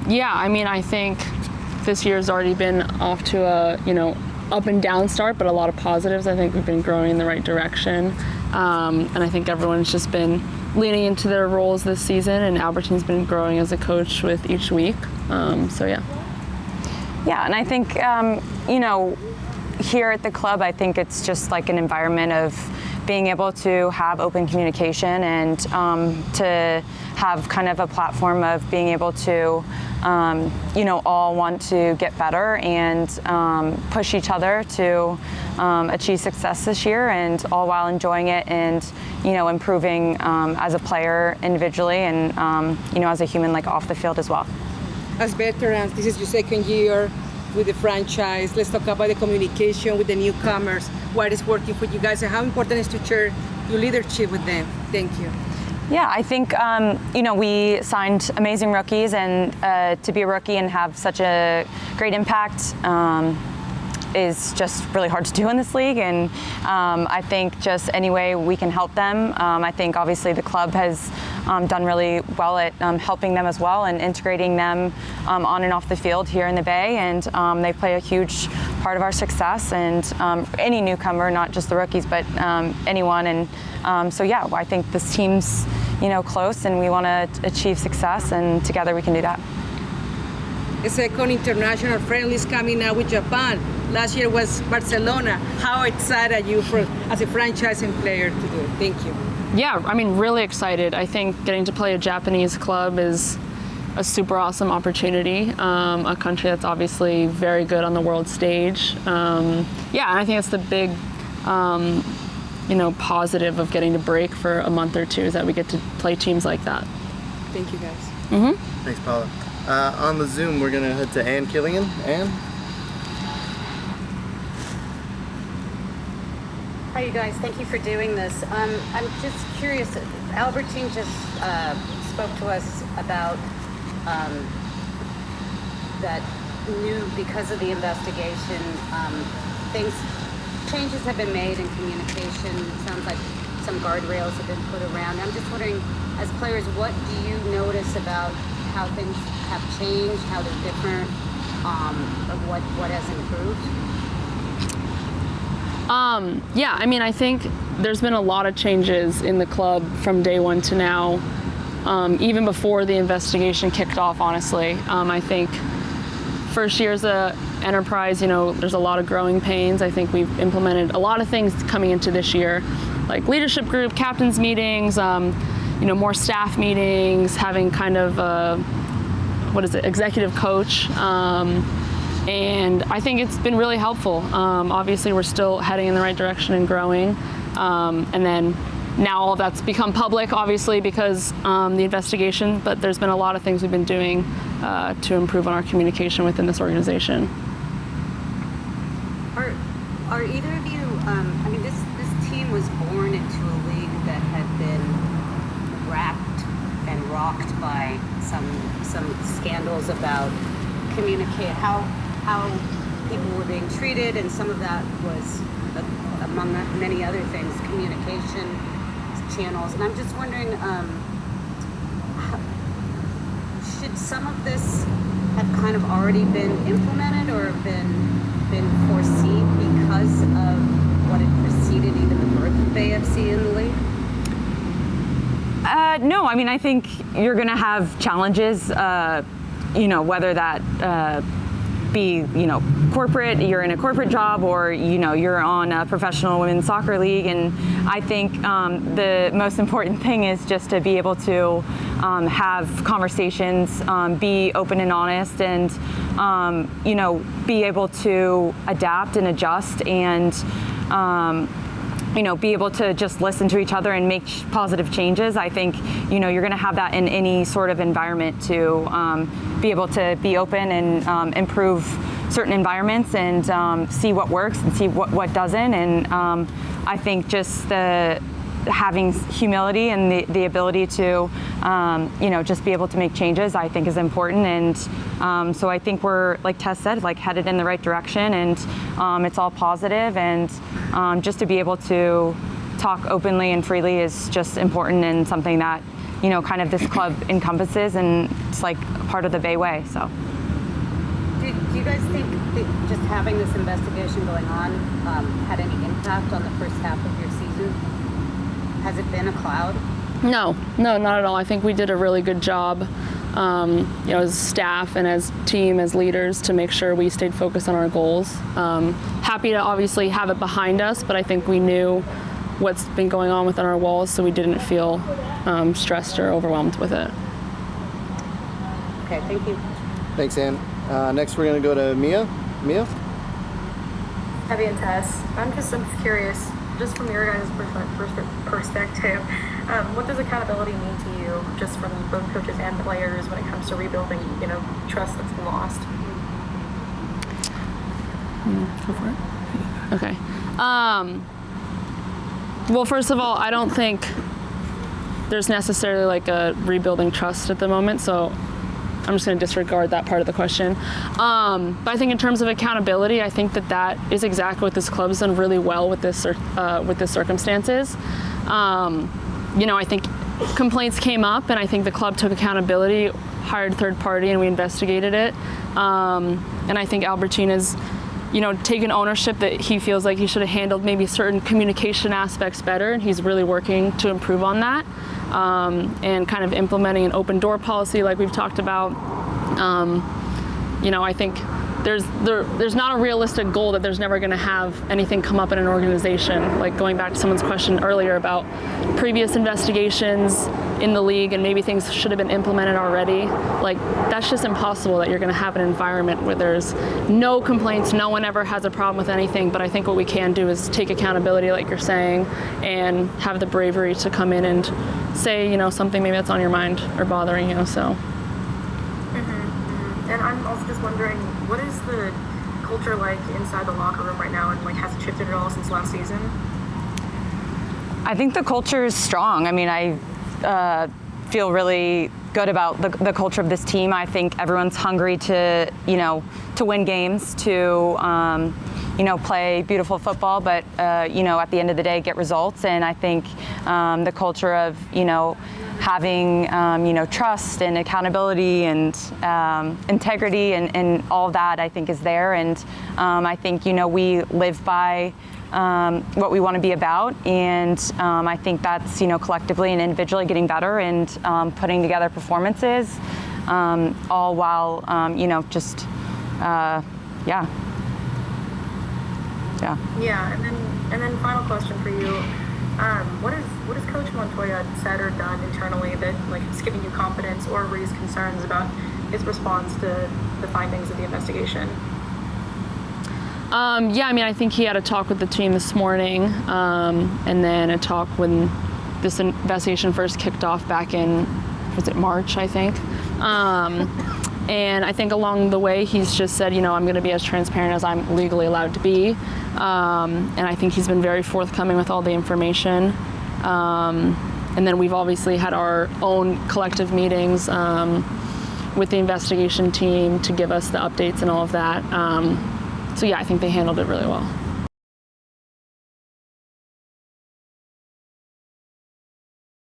Yeah, I mean, I think this year's already been off to a, up and down start, but a lot of positives. I think we've been growing in the right direction. And I think everyone's just been leaning into their roles this season, and Albertine's been growing as a coach with each week. So yeah. Yeah, and I think, here at the club, I think it's just like an environment of being able to have open communication and to have kind of a platform of being able to, all want to get better and push each other to achieve success this year, and all while enjoying it and, improving as a player individually and, as a human, like off the field as well. As veterans, this is your second year with the franchise. Let's talk about the communication with the newcomers, what is working for you guys, and how important it is to share your leadership with them. Thank you. Yeah, I think, we signed amazing rookies, and to be a rookie and have such a great impact is just really hard to do in this league. And I think just any way we can help them. I think obviously the club has done really well at helping them as well and integrating them on and off the field here in the Bay. And they play a huge part of our success, and any newcomer, not just the rookies, but anyone. And so, yeah, I think this team's, close, and we want to achieve success, and together we can do that. The second international friendly is coming now with Japan. Last year was Barcelona. How excited are you as a franchising player to do it? Thank you. Yeah, I mean, really excited. I think getting to play a Japanese club is a super awesome opportunity. A country that's obviously very good on the world stage. And I think it's the big, positive of getting to break for a month or two, is that we get to play teams like that. Thank you, guys. Mm-hmm. Thanks, Paula. On the Zoom, we're going to head to Ann Killian. Ann? Hi, you guys. Thank you for doing this. I'm just curious. Albertine just spoke to us about that because of the investigation, changes have been made in communication. It sounds like some guardrails have been put around. I'm just wondering, as players, what do you notice about how things have changed, how they're different, of what has improved? I think there's been a lot of changes in the club from day one to now, even before the investigation kicked off, honestly. I think first year as a enterprise, there's a lot of growing pains. I think we've implemented a lot of things coming into this year, like leadership group, captains meetings, more staff meetings, having kind of executive coach. And I think it's been really helpful. Obviously, we're still heading in the right direction and growing. And then now all of that's become public, obviously, because the investigation, but there's been a lot of things we've been doing to improve on our communication within this organization. Are either of you, this team was born into a league that had been racked and rocked by some scandals about how people were being treated, and some of that was, among many other things, communication channels. And I'm just wondering, should some of this have kind of already been implemented or been foreseen because of what had preceded even the birth of AFC in the league? No, I think you're going to have challenges, whether that be, corporate, you're in a corporate job, or, you're on a professional women's soccer league. And I think the most important thing is just to be able to have conversations, be open and honest, and, be able to adapt and adjust, and, be able to just listen to each other and make positive changes. I think, you're going to have that in any sort of environment to be able to be open and improve certain environments and see what works and see what doesn't. And I think just having humility and the ability to, just be able to make changes, I think is important. And so I think we're, like Tess said, headed in the right direction, and it's all positive. And just to be able to talk openly and freely is just important, and something that kind of this club encompasses, and it's like part of the Bay Way. So. Do you guys think that just having this investigation going on had any impact on the first half of your season? Has it been a cloud? No, not at all. I think we did a really good job, as staff and as team, as leaders, to make sure we stayed focused on our goals. Happy to obviously have it behind us, but I think we knew what's been going on within our walls, so we didn't feel stressed or overwhelmed with it. Okay, thank you. Thanks, Ann. Next, we're going to go to Mia. Mia? Abby and Tess, I'm just curious, just from your guys' perspective, what does accountability mean to you, just from both coaches and players, when it comes to rebuilding, trust that's been lost? Go for it. Okay. Well, first of all, I don't think there's necessarily like a rebuilding trust at the moment, so I'm just going to disregard that part of the question. But I think in terms of accountability, I think that is exactly what this club's done really well with this circumstances. I think complaints came up, and I think the club took accountability, hired a third party, and we investigated it. And I think Albertina's, taken ownership that he feels like he should have handled maybe certain communication aspects better, and he's really working to improve on that. And kind of implementing an open door policy like we've talked about. I think there's not a realistic goal that there's never going to have anything come up in an organization. Like going back to someone's question earlier about previous investigations in the league and maybe things should have been implemented already. Like that's just impossible that you're going to have an environment where there's no complaints, no one ever has a problem with anything. But I think what we can do is take accountability, like you're saying, and have the bravery to come in and say, something maybe that's on your mind or bothering you. So. And I'm also just wondering, what is the culture like inside the locker room right now, and has it shifted at all since last season? I think the culture is strong. I mean, I feel really good about the culture of this team. I think everyone's hungry to win games, to play beautiful football, but at the end of the day, get results. And I think the culture of having trust and accountability and integrity and all that, I think, is there. And I think we live by what we want to be about, and I think that's collectively and individually getting better and putting together performances, all while Yeah, and then final question for you. What has Coach Montoya said or done internally that is giving you confidence or raised concerns about his response to the findings of the investigation? I think he had a talk with the team this morning, and then a talk when this investigation first kicked off back in, was it March, I think? And I think along the way, he's just said, I'm going to be as transparent as I'm legally allowed to be. And I think he's been very forthcoming with all the information. And then we've obviously had our own collective meetings with the investigation team to give us the updates and all of that. I think they handled it really well.